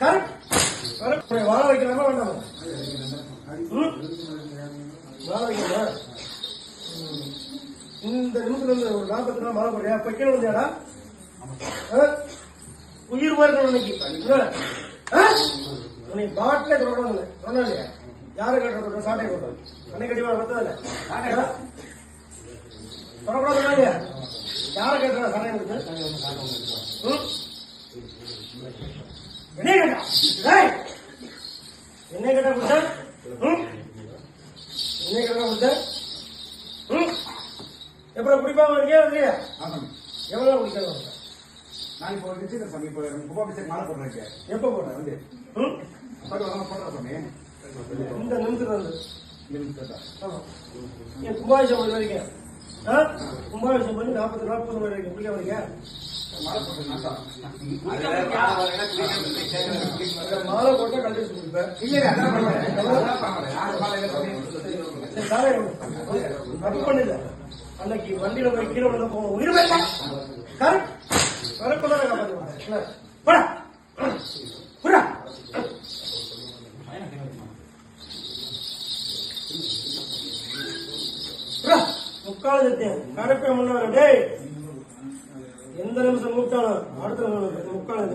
வாழ வைக்கலாமா வேண்டாமா? வாழ வைக்கலாமா? இந்த நிமிஷத்துல இருந்து ஒரு 40 நாள் மழை போடுறியா? இப்ப கீழே வந்தியாடா? உயிர் மாதிரி இன்னைக்கு நீ பாட்டிலே தொடர்ந்து சொன்னா இல்லையா? யாரு கட்டுற சாட்டை கொடுத்தோம் அன்னைக்கு கட்டிவா பத்ததில்ல தொடக்கூடாது இல்லையா? யாரை கட்டுற சாட்டை கொடுத்து என்ன கேட்டா என்ன கேட்டா கொடுத்த என்ன கேட்டா கொடுத்த எப்படி குடிப்பாங்க இருக்கே இல்லையா? எவ்வளவு குடிக்காங்க? நான் இப்போ நிச்சயம் சாமி இப்போ கும்பாபிஷேகம் மாலை போடுறேன். எப்ப போடுறேன் வந்து போடுறேன் சாமி இந்த நிமிஷத்துல இருந்து கும்பாபிஷேகம் பண்ணி வரைக்கும் கும்பாபிஷேகம் பண்ணி 40 நாள் போது வரைக்கும் குடிக்க வரீங்க மாலை போட்டா கல்வி கொடுப்பேன். தப்பு பண்ணல அன்னைக்கு வண்டியில போய் கீழே வந்து போவோம் உயிர் கரெக்ட் வரக்கூட முக்கால் கரெக்டா முன்னாடி எந்த நிமிஷம் கூப்பிட்டாலும் அடுத்த முக்கால்